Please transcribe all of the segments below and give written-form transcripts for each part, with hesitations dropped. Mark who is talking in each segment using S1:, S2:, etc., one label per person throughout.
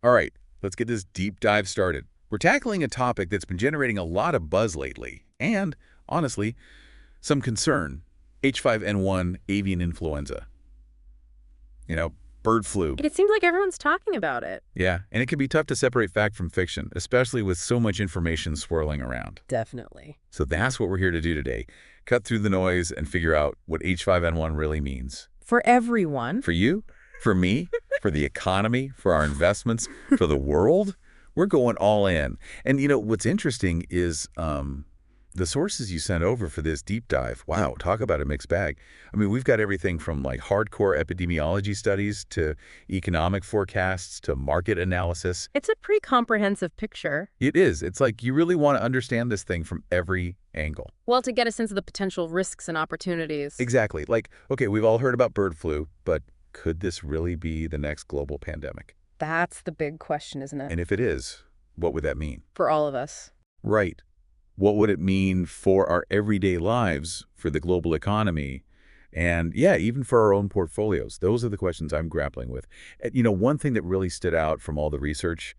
S1: All right, let's get this deep dive started. We're tackling a topic that's been generating a lot of buzz lately, and, honestly, some concern. H5N1 avian influenza. You know, bird flu.
S2: It seems like everyone's talking about it.
S1: Yeah, and it can be tough to separate fact from fiction, especially with so much information swirling around.
S2: Definitely.
S1: So that's what we're here to do today. Cut through the noise and figure out what H5N1 really means.
S2: For everyone.
S1: For you, for me, for the economy, for our investments, for the world, we're going all in. And, what's interesting is the sources you sent over for this deep dive. Wow, talk about a mixed bag. I mean, we've got everything from like hardcore epidemiology studies to economic forecasts to market analysis.
S2: It's a pretty comprehensive picture.
S1: It is. It's like you really want to understand this thing from every angle.
S2: Well, to get a sense of the potential risks and opportunities.
S1: Exactly. Like, okay, we've all heard about bird flu, but could this really be the next global pandemic?
S2: That's the big question, isn't it?
S1: And if it is, what would that mean?
S2: For all of us.
S1: Right. What would it mean for our everyday lives, for the global economy, and, yeah, even for our own portfolios? Those are the questions I'm grappling with. One thing that really stood out from all the research,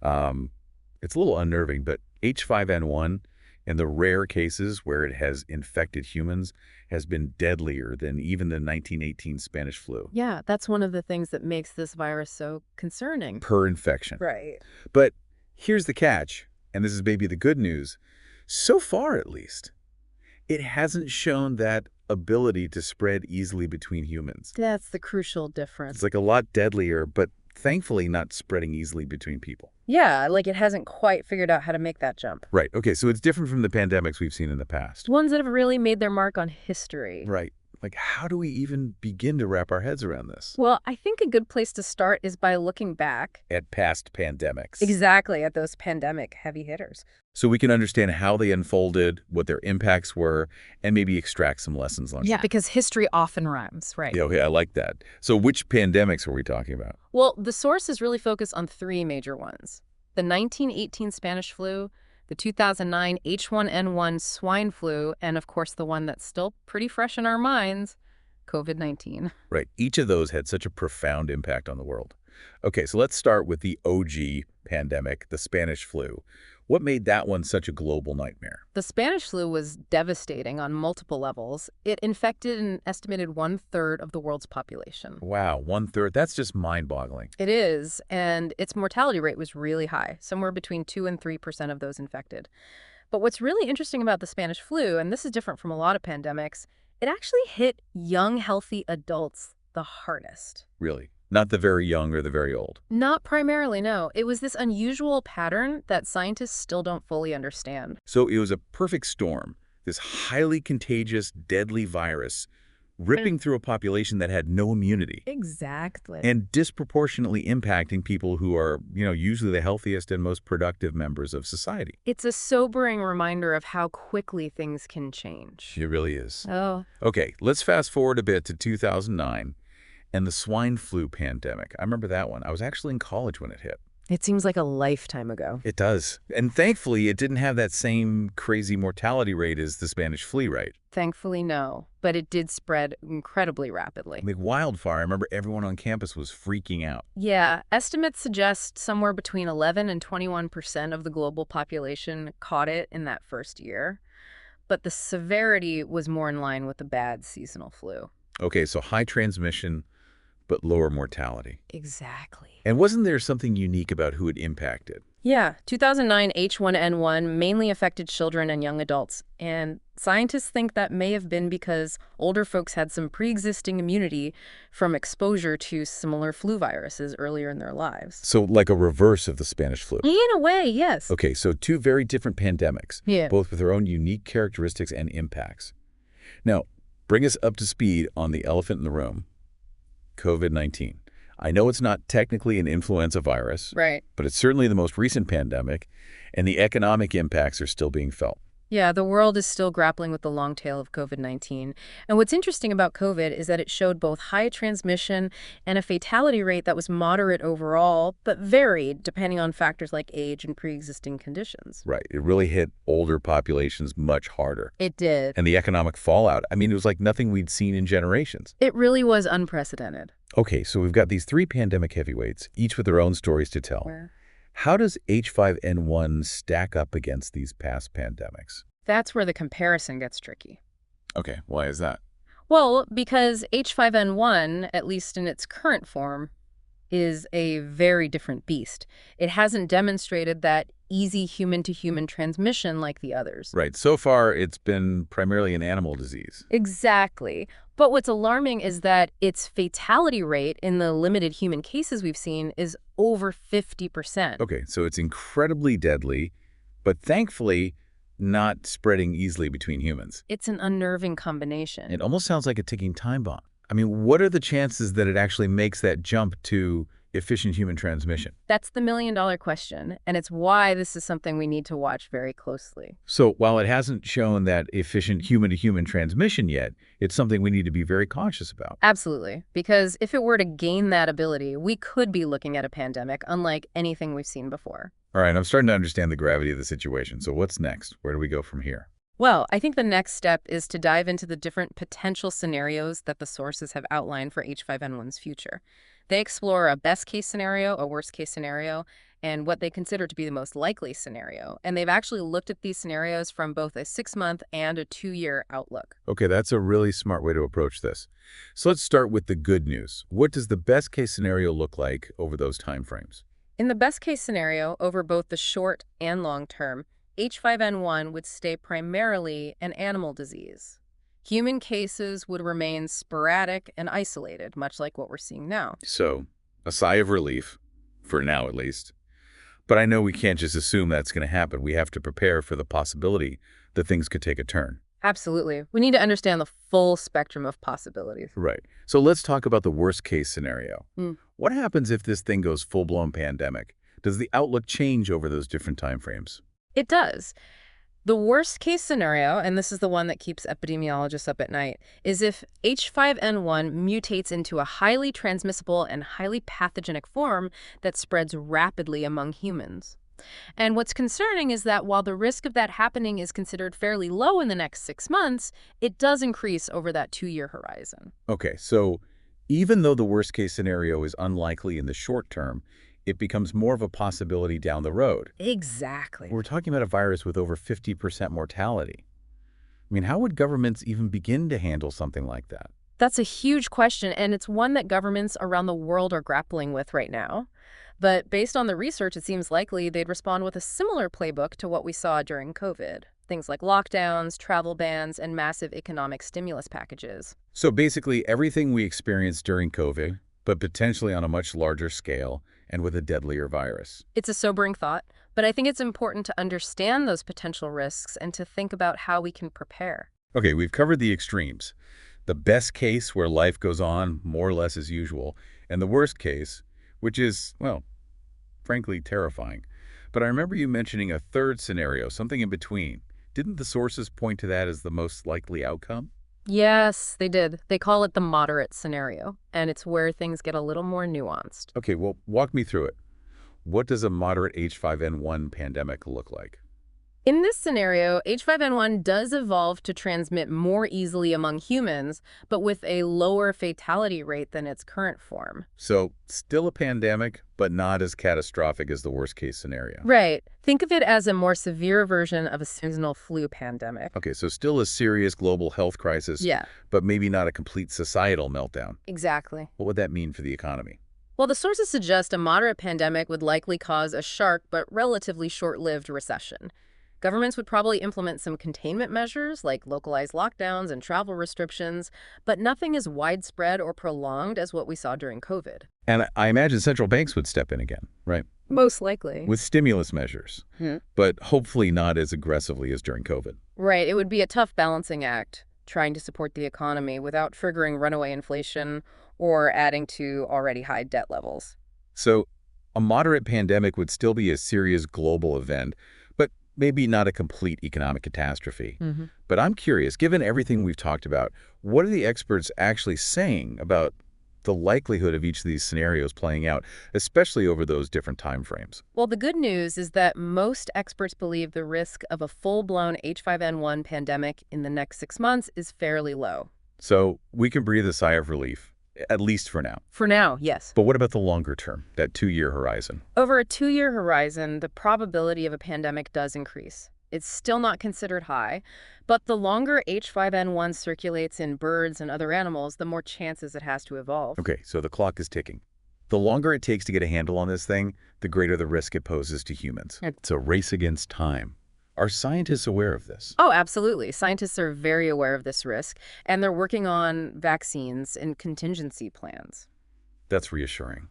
S1: it's a little unnerving, but H5N1, in the rare cases where it has infected humans, has been deadlier than even the 1918 Spanish flu.
S2: Yeah, that's one of the things that makes this virus so concerning.
S1: Per infection.
S2: Right.
S1: But here's the catch, and this is maybe the good news. So far, at least, it hasn't shown that ability to spread easily between humans.
S2: That's the crucial difference.
S1: It's like a lot deadlier, but thankfully not spreading easily between people.
S2: Yeah, like it hasn't quite figured out how to make that jump.
S1: Right. Okay, so it's different from the pandemics we've seen in the past.
S2: Ones that have really made their mark on history.
S1: Right. Like, how do we even begin to wrap our heads around this?
S2: Well, I think a good place to start is by looking back.
S1: At past pandemics.
S2: Exactly, at those pandemic heavy hitters.
S1: So we can understand how they unfolded, what their impacts were, and maybe extract some lessons learned.
S2: Yeah, because history often rhymes, right?
S1: Yeah, okay, I like that. So which pandemics are we talking about?
S2: Well, the sources really focus on three major ones. The 1918 Spanish flu, the 2009 H5N1 swine flu, and of course the one that's still pretty fresh in our minds, COVID-19.
S1: Right. Each of those had such a profound impact on the world. Okay, so let's start with the OG pandemic, the Spanish flu. What made that one such a global nightmare?
S2: The Spanish flu was devastating on multiple levels. It infected an estimated 1/3 of the world's population.
S1: Wow, 1/3. That's just mind-boggling.
S2: It is, and its mortality rate was really high, somewhere between 2 and 3% of those infected. But what's really interesting about the Spanish flu, and this is different from a lot of pandemics, it actually hit young, healthy adults the hardest.
S1: Really? Not the very young or the very old?
S2: Not primarily, no. It was this unusual pattern that scientists still don't fully understand.
S1: So it was a perfect storm, this highly contagious, deadly virus ripping through a population that had no immunity.
S2: Exactly.
S1: And disproportionately impacting people who are, usually the healthiest and most productive members of society.
S2: It's a sobering reminder of how quickly things can change.
S1: It really is.
S2: Oh.
S1: Okay, let's fast forward a bit to 2009 and the swine flu pandemic. I remember that one. I was actually in college when it hit.
S2: It seems like a lifetime ago.
S1: It does. And thankfully, it didn't have that same crazy mortality rate as the Spanish flu, right?
S2: Thankfully, no. But it did spread incredibly rapidly.
S1: Like wildfire. I remember everyone on campus was freaking out.
S2: Yeah, estimates suggest somewhere between 11 and 21% of the global population caught it in that first year. But the severity was more in line with the bad seasonal flu.
S1: Okay, so high transmission, but lower mortality.
S2: Exactly.
S1: And wasn't there something unique about who it impacted?
S2: Yeah, 2009 H5N1 mainly affected children and young adults, and scientists think that may have been because older folks had some pre-existing immunity from exposure to similar flu viruses earlier in their lives.
S1: So like a reverse of the Spanish flu.
S2: In a way, yes.
S1: Okay, so two very different pandemics,
S2: Yeah.
S1: both with their own unique characteristics and impacts. Now, bring us up to speed on the elephant in the room, COVID-19. I know it's not technically an influenza virus,
S2: Right.
S1: but it's certainly the most recent pandemic, and the economic impacts are still being felt.
S2: Yeah, the world is still grappling with the long tail of COVID-19. And what's interesting about COVID is that it showed both high transmission and a fatality rate that was moderate overall, but varied depending on factors like age and pre-existing conditions.
S1: Right. It really hit older populations much harder.
S2: It did.
S1: And the economic fallout, I mean, it was like nothing we'd seen in generations.
S2: It really was unprecedented.
S1: Okay, so we've got these three pandemic heavyweights, each with their own stories to tell.
S2: Where
S1: How does H5N1 stack up against these past pandemics?
S2: That's where the comparison gets tricky.
S1: Okay, why is that?
S2: Well, because H5N1, at least in its current form, is a very different beast. It hasn't demonstrated that easy human-to-human transmission like the others.
S1: Right, so far it's been primarily an animal disease.
S2: Exactly. But what's alarming is that its fatality rate in the limited human cases we've seen is over 50%.
S1: Okay, so it's incredibly deadly, but thankfully not spreading easily between humans.
S2: It's an unnerving combination.
S1: It almost sounds like a ticking time bomb. I mean, what are the chances that it actually makes that jump to efficient human transmission?
S2: That's the million-dollar question, and it's why this is something we need to watch very closely.
S1: So while it hasn't shown that efficient human-to-human transmission yet, it's something we need to be very cautious about.
S2: Absolutely, because if it were to gain that ability, we could be looking at a pandemic unlike anything we've seen before.
S1: All right, I'm starting to understand the gravity of the situation. So what's next? Where do we go from here?
S2: Well, I think the next step is to dive into the different potential scenarios that the sources have outlined for H5N1's future. They explore a best-case scenario, a worst-case scenario, and what they consider to be the most likely scenario. And they've actually looked at these scenarios from both a 6-month and a 2-year outlook.
S1: Okay, that's a really smart way to approach this. So let's start with the good news. What does the best-case scenario look like over those timeframes?
S2: In the best-case scenario, over both the short and long term, H5N1 would stay primarily an animal disease. Human cases would remain sporadic and isolated, much like what we're seeing now.
S1: So, a sigh of relief, for now at least. But I know we can't just assume that's going to happen. We have to prepare for the possibility that things could take a turn.
S2: Absolutely. We need to understand the full spectrum of possibilities.
S1: Right. So let's talk about the worst-case scenario.
S2: Mm.
S1: What happens if this thing goes full-blown pandemic? Does the outlook change over those different timeframes?
S2: It does. The worst case scenario, and this is the one that keeps epidemiologists up at night, is if H5N1 mutates into a highly transmissible and highly pathogenic form that spreads rapidly among humans. And what's concerning is that while the risk of that happening is considered fairly low in the next 6 months, it does increase over that 2-year horizon.
S1: Okay, so even though the worst-case scenario is unlikely in the short term, it becomes more of a possibility down the road.
S2: Exactly.
S1: We're talking about a virus with over 50% mortality. I mean, how would governments even begin to handle something like that?
S2: That's a huge question, and it's one that governments around the world are grappling with right now. But based on the research, it seems likely they'd respond with a similar playbook to what we saw during COVID. Things like lockdowns, travel bans, and massive economic stimulus packages.
S1: So basically everything we experienced during COVID, but potentially on a much larger scale and with a deadlier virus.
S2: It's a sobering thought, but I think it's important to understand those potential risks and to think about how we can prepare.
S1: Okay, we've covered the extremes. The best case where life goes on more or less as usual, and the worst case, which is, well, frankly terrifying. But I remember you mentioning a third scenario, something in between. Didn't the sources point to that as the most likely outcome?
S2: Yes, they did. They call it the moderate scenario, and it's where things get a little more nuanced.
S1: Okay, well, walk me through it. What does a moderate H5N1 pandemic look like?
S2: In this scenario, H5N1 does evolve to transmit more easily among humans, but with a lower fatality rate than its current form.
S1: So, still a pandemic, but not as catastrophic as the worst-case scenario.
S2: Right. Think of it as a more severe version of a seasonal flu pandemic.
S1: Okay, so still a serious global health crisis,
S2: Yeah,
S1: but maybe not a complete societal meltdown.
S2: exactly.
S1: What would that mean for the economy?
S2: Well, the sources suggest a moderate pandemic would likely cause a sharp but relatively short-lived recession. Governments would probably implement some containment measures like localized lockdowns and travel restrictions, but nothing as widespread or prolonged as what we saw during COVID.
S1: And I imagine central banks would step in again, right?
S2: Most likely.
S1: With stimulus measures, but hopefully not as aggressively as during COVID.
S2: Right. It would be a tough balancing act, trying to support the economy without triggering runaway inflation or adding to already high debt levels.
S1: So a moderate pandemic would still be a serious global event, but maybe not a complete economic catastrophe. But I'm curious, given everything we've talked about, what are the experts actually saying about the likelihood of each of these scenarios playing out, especially over those different time frames?
S2: Well, the good news is that most experts believe the risk of a full-blown H5N1 pandemic in the next 6 months is fairly low.
S1: So we can breathe a sigh of relief. at least for now.
S2: For now, yes.
S1: But what about the longer term, that 2-year horizon?
S2: Over a 2-year horizon, the probability of a pandemic does increase. It's still not considered high, but the longer H5N1 circulates in birds and other animals, the more chances it has to evolve.
S1: Okay, so the clock is ticking. The longer it takes to get a handle on this thing, the greater the risk it poses to humans. It's a race against time. Are scientists aware of this?
S2: Oh, absolutely. Scientists are very aware of this risk, and they're working on vaccines and contingency plans.
S1: That's reassuring.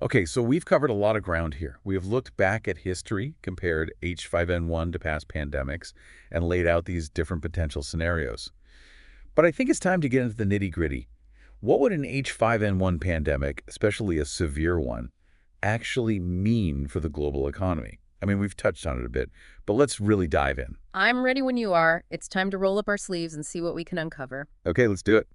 S1: Okay, so we've covered a lot of ground here. We have looked back at history, compared H5N1 to past pandemics, and laid out these different potential scenarios. But I think it's time to get into the nitty-gritty. What would an H5N1 pandemic, especially a severe one, actually mean for the global economy? I mean, we've touched on it a bit, but let's really dive in.
S2: I'm ready when you are. It's time to roll up our sleeves and see what we can uncover.
S1: Okay, let's do it.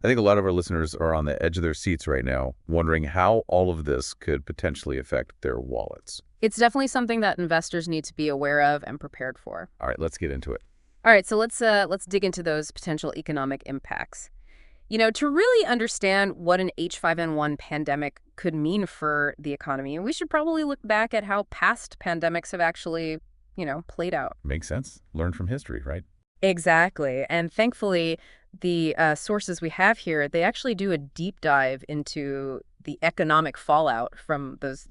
S1: I think a lot of our listeners are on the edge of their seats right now, wondering how all of this could potentially affect their wallets.
S2: It's definitely something that investors need to be aware of and prepared for.
S1: All right, let's get into it.
S2: All right, so let's dig into those potential economic impacts. To really understand what an H5N1 pandemic could mean for the economy, we should probably look back at how past pandemics have actually, played out.
S1: Makes sense. Learn from history, right?
S2: Exactly. And thankfully, the sources we have here, they actually do a deep dive into the economic fallout from those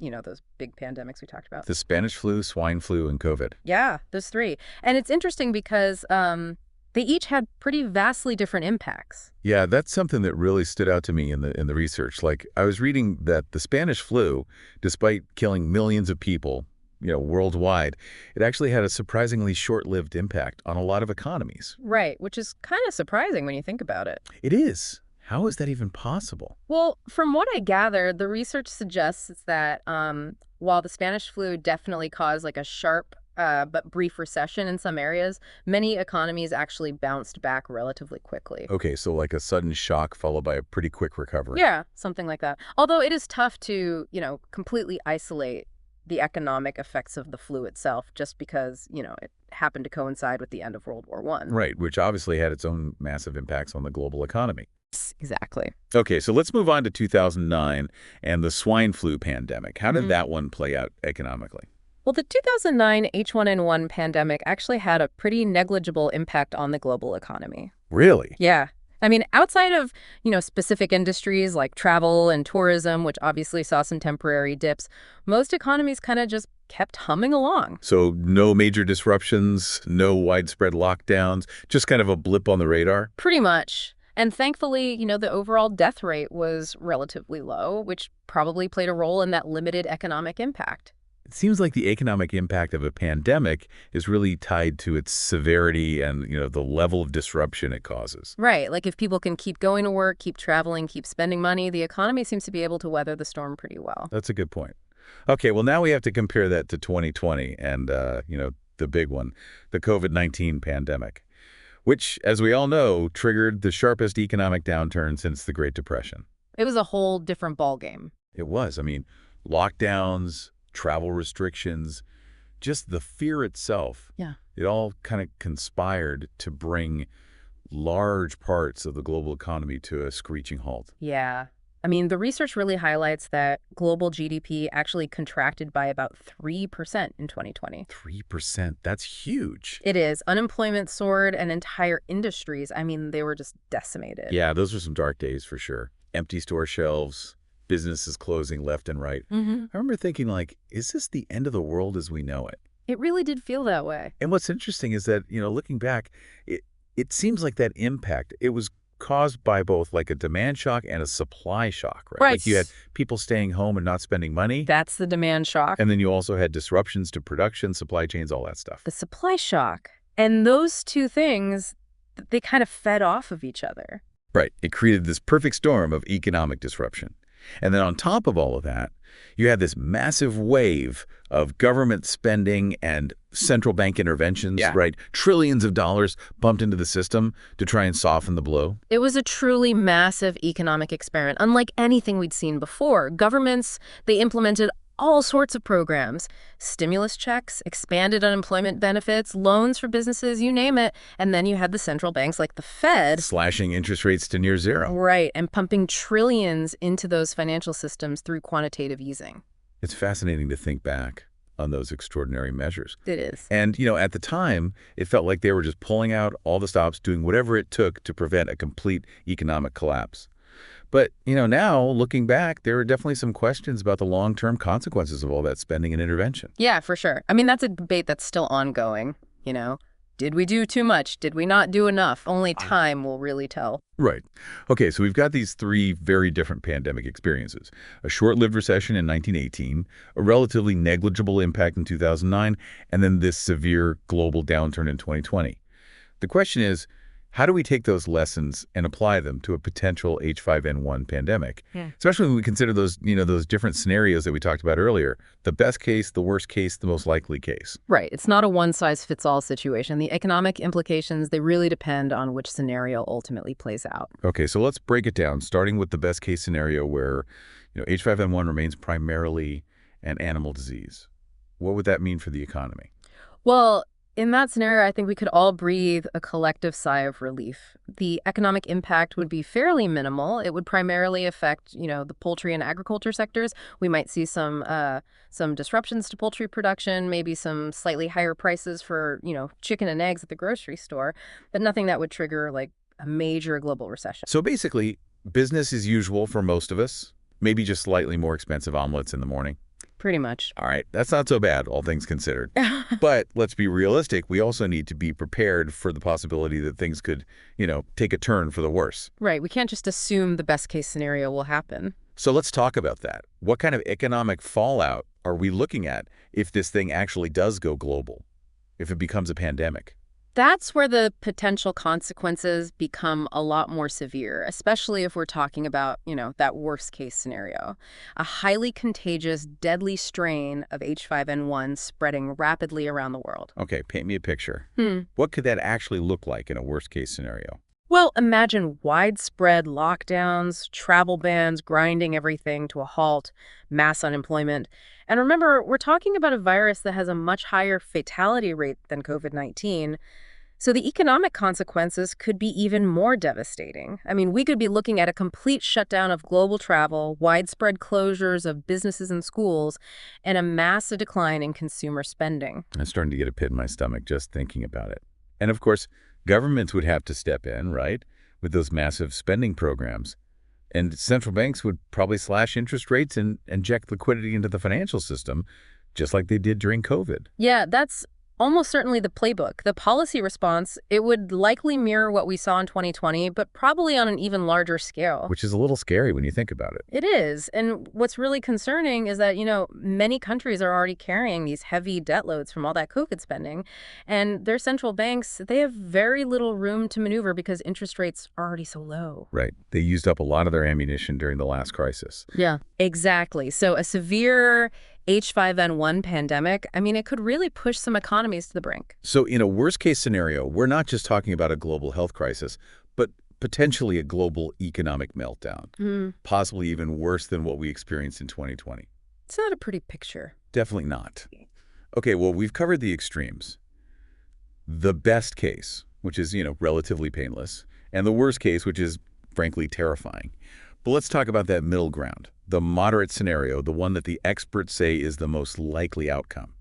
S2: big pandemics we talked about.
S1: The Spanish flu, swine flu, and COVID.
S2: Yeah, those three. And it's interesting because they each had pretty vastly different impacts.
S1: Yeah, that's something that really stood out to me in the research. Like, I was reading that the Spanish flu, despite killing millions of people, worldwide, it actually had a surprisingly short-lived impact on a lot of economies.
S2: Right, which is kind of surprising when you think about it.
S1: It is. How is that even possible?
S2: Well, from what I gathered, the research suggests that while the Spanish flu definitely caused like a sharp but brief recession in some areas, many economies actually bounced back relatively quickly.
S1: Okay, so like a sudden shock followed by a pretty quick recovery.
S2: Yeah, something like that. Although it is tough to, completely isolate the economic effects of the flu itself just because, it happened to coincide with the end of World War I.
S1: Right, which obviously had its own massive impacts on the global economy.
S2: Exactly.
S1: Okay, so let's move on to 2009 and the swine flu pandemic. How did that one play out economically?
S2: Well, the 2009 H1N1 pandemic actually had a pretty negligible impact on the global economy.
S1: Really?
S2: Yeah. I mean, outside of, specific industries like travel and tourism, which obviously saw some temporary dips, most economies kind of just kept humming along.
S1: So no major disruptions, no widespread lockdowns, just kind of a blip on the radar?
S2: Pretty much. And thankfully, the overall death rate was relatively low, which probably played a role in that limited economic impact.
S1: It seems like the economic impact of a pandemic is really tied to its severity and, the level of disruption it causes.
S2: Right. Like if people can keep going to work, keep traveling, keep spending money, the economy seems to be able to weather the storm pretty well.
S1: That's a good point. Okay, well, now we have to compare that to 2020 and, the big one, the COVID-19 pandemic, which, as we all know, triggered the sharpest economic downturn since the Great Depression.
S2: It was a whole different ballgame.
S1: It was. I mean, lockdowns, travel restrictions, just the fear itself.
S2: Yeah.
S1: It all kind of conspired to bring large parts of the global economy to a screeching halt.
S2: Yeah. I mean, the research really highlights that global GDP actually contracted by about 3% in 2020.
S1: 3%? That's huge.
S2: It is. Unemployment soared and entire industries, they were just decimated.
S1: Yeah, those are some dark days for sure. Empty store shelves, businesses closing left and right. I remember thinking, is this the end of the world as we know it?
S2: It really did feel that way.
S1: And what's interesting is that, looking back, it seems like that impact, it was caused by both like a demand shock and a supply shock, right? Like you had people staying home and not spending money.
S2: That's the demand shock.
S1: And then you also had disruptions to production, supply chains, all that stuff.
S2: The supply shock. And those two things, they kind of fed off of each other.
S1: Right. It created this perfect storm of economic disruption. And then on top of all of that, you had this massive wave of government spending and central bank interventions, right? Trillions of dollars pumped into the system to try and soften the blow.
S2: It was a truly massive economic experiment, unlike anything we'd seen before. Governments, they implemented all sorts of programs, stimulus checks, expanded unemployment benefits, loans for businesses, you name it. And then you had the central banks like the Fed.
S1: Slashing interest rates to near zero.
S2: Right, and pumping trillions into those financial systems through quantitative easing.
S1: It's fascinating to think back on those extraordinary measures.
S2: It is.
S1: And, at the time, it felt like they were just pulling out all the stops, doing whatever it took to prevent a complete economic collapse. But, now, looking back, there are definitely some questions about the long-term consequences of all that spending and intervention.
S2: Yeah, for sure. I mean, that's a debate that's still ongoing. Did we do too much? Did we not do enough? Only time will really tell.
S1: Right. Okay, so we've got these three very different pandemic experiences. A short-lived recession in 1918, a relatively negligible impact in 2009, and then this severe global downturn in 2020. The question is, how do we take those lessons and apply them to a potential H5N1 pandemic?
S2: Yeah.
S1: Especially when we consider those, those different scenarios that we talked about earlier. The best case, the worst case, the most likely case.
S2: Right. It's not a one-size-fits-all situation. The economic implications, they really depend on which scenario ultimately plays out.
S1: Okay, so let's break it down, starting with the best case scenario where, H5N1 remains primarily an animal disease. What would that mean for the economy?
S2: Well, in that scenario, I think we could all breathe a collective sigh of relief. The economic impact would be fairly minimal. It would primarily affect, the poultry and agriculture sectors. We might see some disruptions to poultry production, maybe some slightly higher prices for, chicken and eggs at the grocery store, but nothing that would trigger like a major global recession.
S1: So basically, business as usual for most of us, maybe just slightly more expensive omelets in the morning.
S2: Pretty much.
S1: All right, that's not so bad, all things considered. But let's be realistic. We also need to be prepared for the possibility that things could, take a turn for the worse.
S2: Right. We can't just assume the best case scenario will happen.
S1: So let's talk about that. What kind of economic fallout are we looking at if this thing actually does go global, if it becomes a pandemic?
S2: That's where the potential consequences become a lot more severe, especially if we're talking about, that worst case scenario. A highly contagious, deadly strain of H5N1 spreading rapidly around the world.
S1: Okay, paint me a picture. What could that actually look like in a worst case scenario?
S2: Well, imagine widespread lockdowns, travel bans, grinding everything to a halt, mass unemployment. And remember, we're talking about a virus that has a much higher fatality rate than COVID-19. So the economic consequences could be even more devastating. I mean, we could be looking at a complete shutdown of global travel, widespread closures of businesses and schools, and a massive decline in consumer spending.
S1: I'm starting to get a pit in my stomach just thinking about it. And of course, governments would have to step in, right, with those massive spending programs. And central banks would probably slash interest rates and inject liquidity into the financial system, just like they did during COVID.
S2: Yeah, that's almost certainly the playbook. The policy response, it would likely mirror what we saw in 2020, but probably on an even larger scale.
S1: Which is a little scary when you think about it.
S2: It is. And what's really concerning is that, many countries are already carrying these heavy debt loads from all that COVID spending. And their central banks, they have very little room to maneuver because interest rates are already so low.
S1: Right. They used up a lot of their ammunition during the last crisis.
S2: Yeah, exactly. So a severe H5N1 pandemic, it could really push some economies to the brink.
S1: So in a worst-case scenario, we're not just talking about a global health crisis, but potentially a global economic meltdown, possibly even worse than what we experienced in 2020.
S2: It's not a pretty picture.
S1: Definitely not. Okay, well, we've covered the extremes. The best case, which is, relatively painless, and the worst case, which is, frankly, terrifying. But let's talk about that middle ground, the moderate scenario, the one that the experts say is the most likely outcome.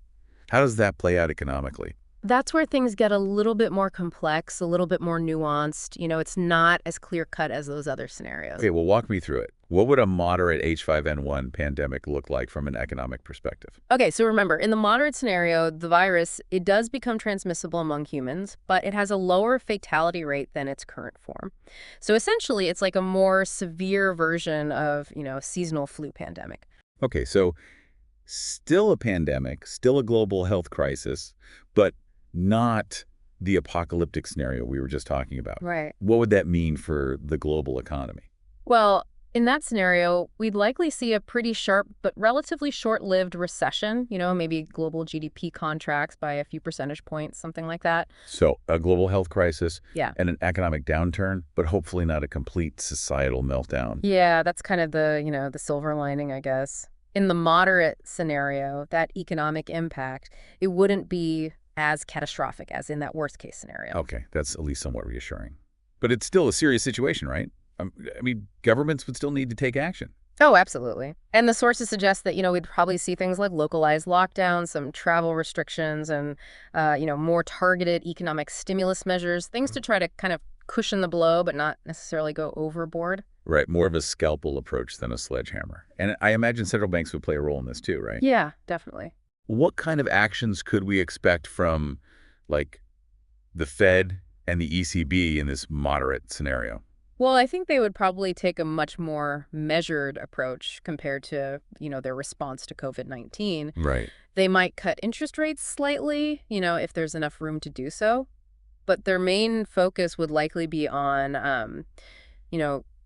S1: How does that play out economically?
S2: That's where things get a little bit more complex, a little bit more nuanced. It's not as clear-cut as those other scenarios.
S1: Okay, well, walk me through it. What would a moderate H5N1 pandemic look like from an economic perspective?
S2: Okay, so remember, in the moderate scenario, the virus, it does become transmissible among humans, but it has a lower fatality rate than its current form. So essentially, it's like a more severe version of, seasonal flu pandemic.
S1: Okay, so still a pandemic, still a global health crisis, but not the apocalyptic scenario we were just talking about.
S2: Right.
S1: What would that mean for the global economy?
S2: Well, in that scenario, we'd likely see a pretty sharp but relatively short-lived recession, maybe global GDP contracts by a few percentage points, something like that.
S1: So a global health crisis
S2: Yeah.
S1: and an economic downturn, but hopefully not a complete societal meltdown.
S2: Yeah, that's kind of the, the silver lining, I guess. In the moderate scenario, that economic impact, it wouldn't be as catastrophic as in that worst case scenario.
S1: Okay, that's at least somewhat reassuring. But it's still a serious situation, right? I mean, governments would still need to take action.
S2: Oh, absolutely. And the sources suggest that, we'd probably see things like localized lockdowns, some travel restrictions, and, more targeted economic stimulus measures, things to try to kind of cushion the blow, but not necessarily go overboard.
S1: Right, more of a scalpel approach than a sledgehammer. And I imagine central banks would play a role in this too, right?
S2: Yeah, definitely.
S1: What kind of actions could we expect from, like, the Fed and the ECB in this moderate scenario?
S2: Well, I think they would probably take a much more measured approach compared to, their response to COVID-19.
S1: Right.
S2: They might cut interest rates slightly, if there's enough room to do so. But their main focus would likely be on,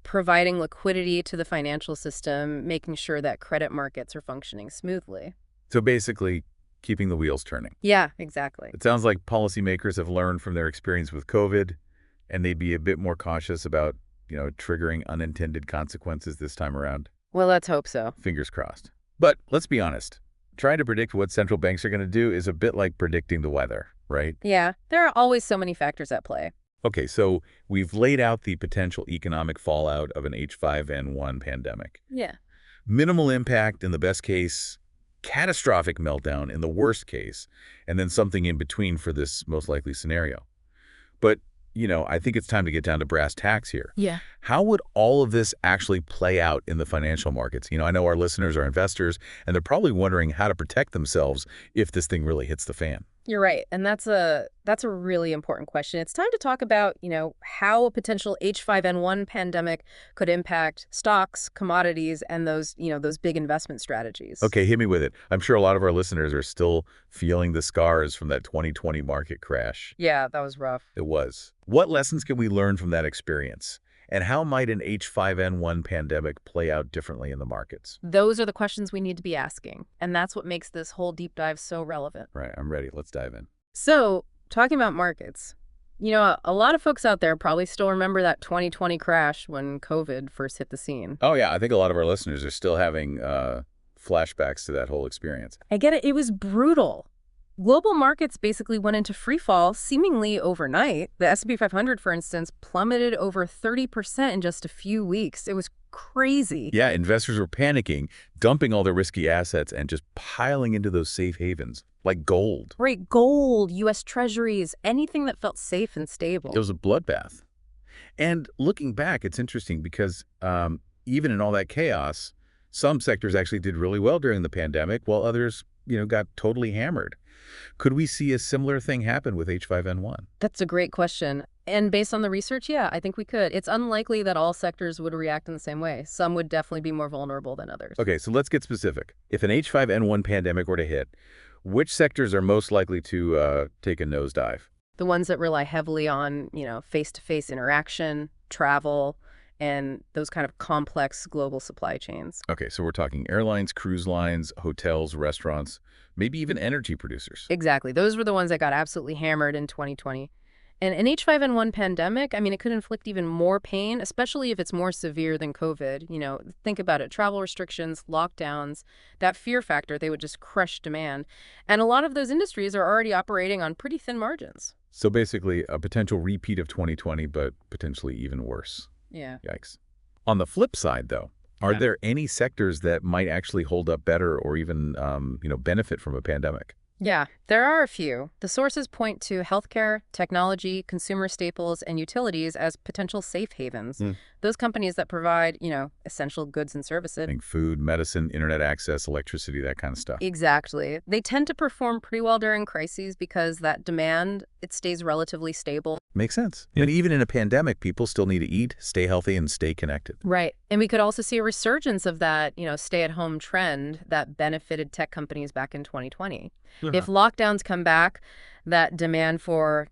S2: providing liquidity to the financial system, making sure that credit markets are functioning smoothly.
S1: So basically, keeping the wheels turning.
S2: Yeah, exactly.
S1: It sounds like policymakers have learned from their experience with COVID, and they'd be a bit more cautious about, triggering unintended consequences this time around.
S2: Well, let's hope so.
S1: Fingers crossed. But let's be honest. Trying to predict what central banks are going to do is a bit like predicting the weather, right?
S2: Yeah, there are always so many factors at play.
S1: Okay, so we've laid out the potential economic fallout of an H5N1 pandemic.
S2: Yeah.
S1: Minimal impact in the best case, catastrophic meltdown in the worst case, and then something in between for this most likely scenario. But, I think it's time to get down to brass tacks here.
S2: Yeah.
S1: How would all of this actually play out in the financial markets? I know our listeners are investors, and they're probably wondering how to protect themselves if this thing really hits the fan.
S2: You're right. And that's a really important question. It's time to talk about, how a potential H5N1 pandemic could impact stocks, commodities, and those big investment strategies.
S1: Okay, hit me with it. I'm sure a lot of our listeners are still feeling the scars from that 2020 market crash.
S2: Yeah, that was rough.
S1: It was. What lessons can we learn from that experience? And how might an H5N1 pandemic play out differently in the markets?
S2: Those are the questions we need to be asking. And that's what makes this whole deep dive so relevant.
S1: Right, I'm ready. Let's dive in.
S2: So, talking about markets, a lot of folks out there probably still remember that 2020 crash when COVID first hit the scene.
S1: Oh, yeah, I think a lot of our listeners are still having flashbacks to that whole experience.
S2: I get it. It was brutal. Global markets basically went into free fall seemingly overnight. The S&P 500, for instance, plummeted over 30% in just a few weeks. It was crazy.
S1: Yeah, investors were panicking, dumping all their risky assets and just piling into those safe havens, like gold.
S2: Right, gold, U.S. treasuries, anything that felt safe and stable.
S1: It was a bloodbath. And looking back, it's interesting because even in all that chaos, some sectors actually did really well during the pandemic, while others, got totally hammered. Could we see a similar thing happen with H5N1?
S2: That's a great question. And based on the research, yeah, I think we could. It's unlikely that all sectors would react in the same way. Some would definitely be more vulnerable than others.
S1: Okay, so let's get specific. If an H5N1 pandemic were to hit, which sectors are most likely to take a nosedive?
S2: The ones that rely heavily on, face-to-face interaction, travel, and those kind of complex global supply chains.
S1: Okay, so we're talking airlines, cruise lines, hotels, restaurants, maybe even energy producers.
S2: Exactly. Those were the ones that got absolutely hammered in 2020. And an H5N1 pandemic, it could inflict even more pain, especially if it's more severe than COVID. Think about it. Travel restrictions, lockdowns, that fear factor, they would just crush demand. And a lot of those industries are already operating on pretty thin margins.
S1: So basically a potential repeat of 2020, but potentially even worse.
S2: Yeah.
S1: Yikes. On the flip side, though, are there any sectors that might actually hold up better or even, benefit from a pandemic?
S2: Yeah, there are a few. The sources point to healthcare, technology, consumer staples, and utilities as potential safe havens. Those companies that provide, essential goods and services.
S1: I think food, medicine, internet access, electricity, that kind of stuff.
S2: Exactly. They tend to perform pretty well during crises because that demand, it stays relatively stable.
S1: Makes sense. And even in a pandemic, people still need to eat, stay healthy, and stay connected.
S2: Right. And we could also see a resurgence of that, stay-at-home trend that benefited tech companies back in 2020. If lockdowns come back, that demand for,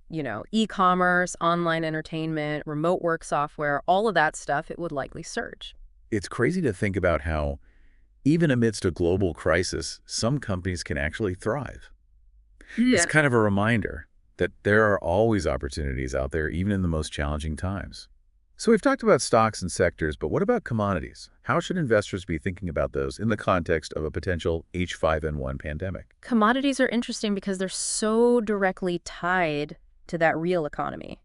S2: e-commerce, online entertainment, remote work software, all of that stuff, it would likely surge.
S1: It's crazy to think about how, even amidst a global crisis, some companies can actually thrive.
S2: Yeah.
S1: It's kind of a reminder that there are always opportunities out there, even in the most challenging times. So we've talked about stocks and sectors, but what about commodities? How should investors be thinking about those in the context of a potential H5N1 pandemic?
S2: Commodities are interesting because they're so directly tied to that real economy.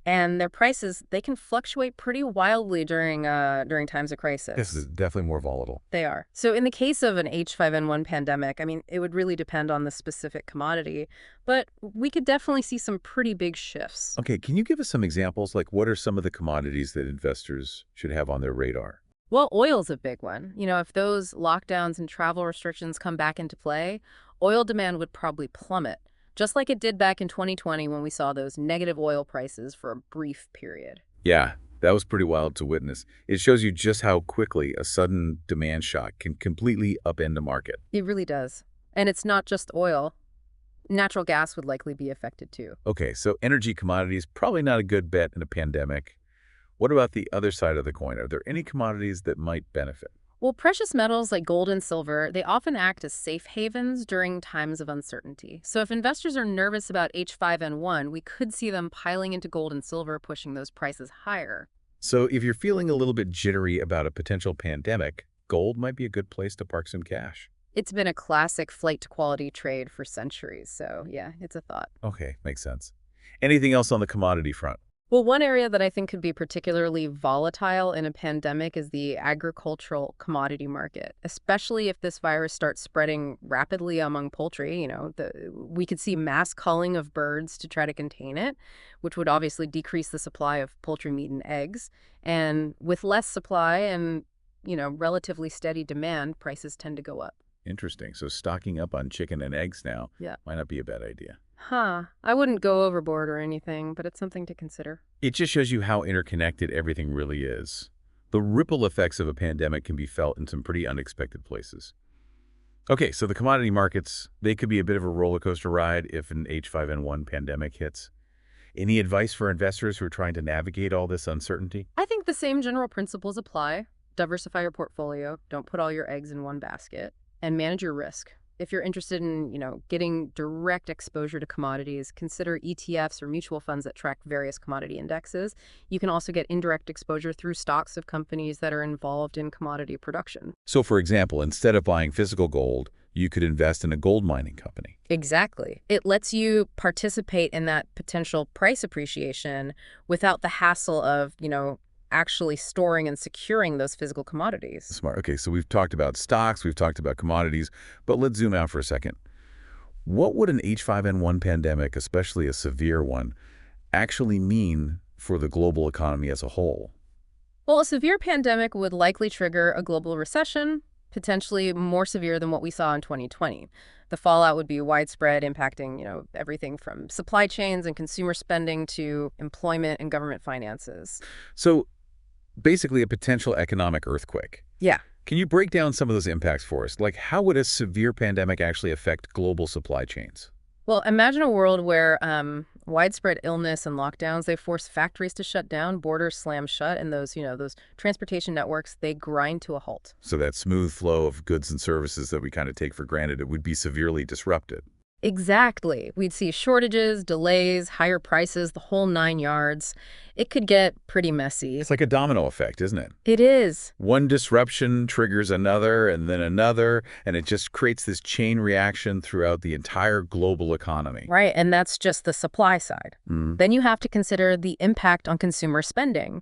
S2: And their prices, they can fluctuate pretty wildly during times of
S1: This is
S2: crisis.
S1: definitely more volatile.
S2: They are. So in the case of an H5N1 pandemic, I mean, it would really depend on the specific commodity, but we could definitely see some pretty big shifts.
S1: Okay, can you give us some examples? Like, what are some of the commodities that investors should have on their radar?
S2: Well, oil's a big one. If those lockdowns and travel restrictions come back into play, oil demand would probably plummet, just like it did back in 2020 when we saw those negative oil prices for a brief period.
S1: Yeah, that was pretty wild to witness. It shows you just how quickly a sudden demand shock can completely upend a market.
S2: It really does. And it's not just oil. Natural gas would likely be affected too.
S1: Okay, so energy commodities, probably not a good bet in a pandemic. What about the other side of the coin? Are there any commodities that might benefit?
S2: Well, precious metals like gold and silver, they often act as safe havens during times of uncertainty. So if investors are nervous about H5N1, we could see them piling into gold and silver, pushing those prices higher.
S1: So if you're feeling a little bit jittery about a potential pandemic, gold might be a good place to park some cash.
S2: It's been a classic flight to quality trade for centuries, so yeah, it's a thought.
S1: Okay, makes sense. Anything else on the commodity front?
S2: Well, one area that I think could be particularly volatile in a pandemic is the agricultural commodity market, especially if this virus starts spreading rapidly among poultry. We could see mass culling of birds to try to contain it, which would obviously decrease the supply of poultry meat and eggs. And with less supply and, relatively steady demand, prices tend to go up.
S1: Interesting. So stocking up on chicken and eggs now
S2: Yeah.
S1: might not be a bad idea.
S2: Huh. I wouldn't go overboard or anything, but it's something to consider.
S1: It just shows you how interconnected everything really is. The ripple effects of a pandemic can be felt in some pretty unexpected places. Okay, so the commodity markets, they could be a bit of a roller coaster ride if an H5N1 pandemic hits. Any advice for investors who are trying to navigate all this uncertainty?
S2: I think the same general principles apply. Diversify your portfolio. Don't put all your eggs in one basket. And manage your risk. If you're interested in, getting direct exposure to commodities, consider ETFs or mutual funds that track various commodity indexes. You can also get indirect exposure through stocks of companies that are involved in commodity production.
S1: So, for example, instead of buying physical gold, you could invest in a gold mining company.
S2: Exactly. It lets you participate in that potential price appreciation without the hassle of, actually storing and securing those physical commodities.
S1: Smart. Okay, so we've talked about stocks, we've talked about commodities, but let's zoom out for a second. What would an H5N1 pandemic, especially a severe one, actually mean for the global economy as a whole?
S2: Well, a severe pandemic would likely trigger a global recession, potentially more severe than what we saw in 2020. The fallout would be widespread, impacting, everything from supply chains and consumer spending to employment and government finances.
S1: So, basically a potential economic earthquake.
S2: Yeah.
S1: Can you break down some of those impacts for us? Like, how would a severe pandemic actually affect global supply chains?
S2: Well, imagine a world where widespread illness and lockdowns, they force factories to shut down, borders slam shut, and those transportation networks, they grind to a halt.
S1: So that smooth flow of goods and services that we kind of take for granted, it would be severely disrupted.
S2: Exactly. We'd see shortages, delays, higher prices, the whole 9 yards. It could get pretty messy.
S1: It's like a domino effect, isn't it?
S2: It is.
S1: One disruption triggers another, and it just creates this chain reaction throughout the entire global economy.
S2: Right, and that's just the supply side. Then you have to consider the impact on consumer spending.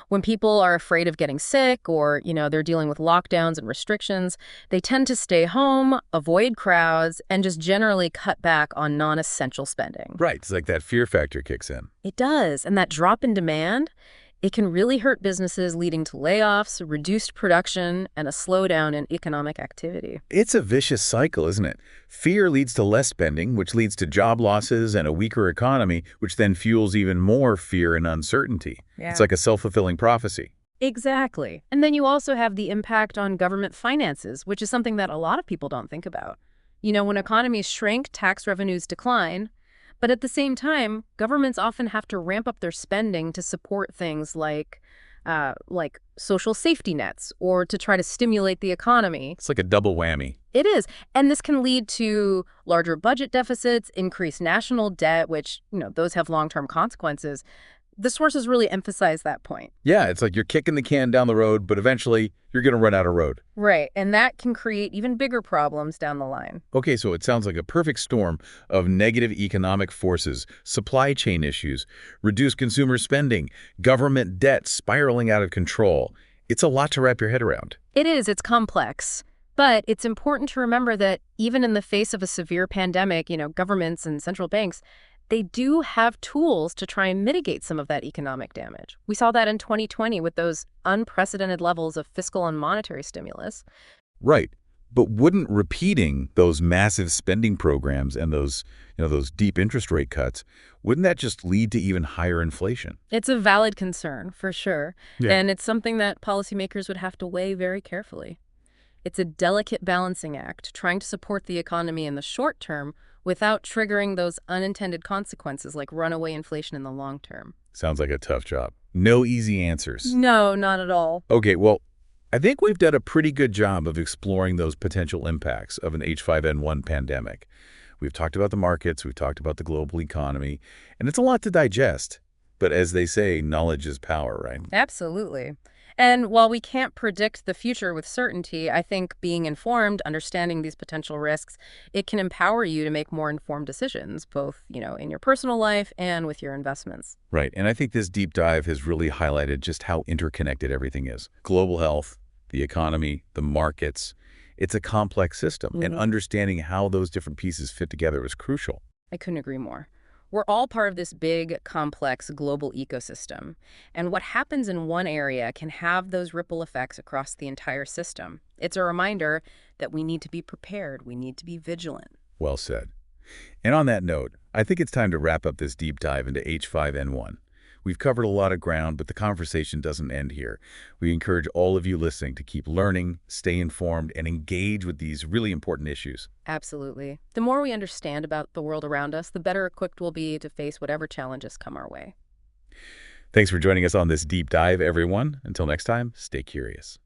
S2: When people are afraid of getting sick or, they're dealing with lockdowns and restrictions, they tend to stay home, avoid crowds, and just generally cut back on non-essential spending.
S1: Right, it's like that fear factor kicks in.
S2: It does, and that drop in demand, it can really hurt businesses, leading to layoffs, reduced production, and a slowdown in economic activity.
S1: It's a vicious cycle, isn't it? Fear leads to less spending, which leads to job losses and a weaker economy, which then fuels even more fear and uncertainty.
S2: Yeah.
S1: It's like a self-fulfilling prophecy.
S2: Exactly. And then you also have the impact on government finances, which is something that a lot of people don't think about. When economies shrink, tax revenues decline. But at the same time, governments often have to ramp up their spending to support things like social safety nets or to try to stimulate the economy.
S1: It's like a double whammy.
S2: It is. And this can lead to larger budget deficits, increased national debt, which, those have long-term consequences. The sources really emphasize that point.
S1: Yeah, it's like you're kicking the can down the road, but eventually you're going to run out of road.
S2: Right, and that can create even bigger problems down the line.
S1: Okay, so it sounds like a perfect storm of negative economic forces, supply chain issues, reduced consumer spending, government debt spiraling out of control. It's a lot to wrap your head around.
S2: It is, it's complex. But it's important to remember that even in the face of a severe pandemic, governments and central banks, they do have tools to try and mitigate some of that economic damage. We saw that in 2020 with those unprecedented levels of fiscal and monetary stimulus.
S1: Right. But wouldn't repeating those massive spending programs and those deep interest rate cuts, wouldn't that just lead to even higher inflation?
S2: It's a valid concern, for sure.
S1: Yeah.
S2: And it's something that policymakers would have to weigh very carefully. It's a delicate balancing act, trying to support the economy in the short term without triggering those unintended consequences like runaway inflation in the long term.
S1: Sounds like a tough job. No easy answers.
S2: No, not at all.
S1: Okay, well, I think we've done a pretty good job of exploring those potential impacts of an H5N1 pandemic. We've talked about the markets, we've talked about the global economy, and it's a lot to digest. But as they say, knowledge is power, right?
S2: Absolutely. And while we can't predict the future with certainty, I think being informed, understanding these potential risks, it can empower you to make more informed decisions, both, in your personal life and with your investments.
S1: Right, and I think this deep dive has really highlighted just how interconnected everything is. Global health, the economy, the markets. It's a complex system, and understanding how those different pieces fit together is crucial.
S2: I couldn't agree more. We're all part of this big, complex global ecosystem. And what happens in one area can have those ripple effects across the entire system. It's a reminder that we need to be prepared. We need to be vigilant.
S1: Well said. And on that note, I think it's time to wrap up this deep dive into H5N1. We've covered a lot of ground, but the conversation doesn't end here. We encourage all of you listening to keep learning, stay informed, and engage with these really important issues.
S2: Absolutely. The more we understand about the world around us, the better equipped we'll be to face whatever challenges come our way.
S1: Thanks for joining us on this deep dive, everyone. Until next time, stay curious.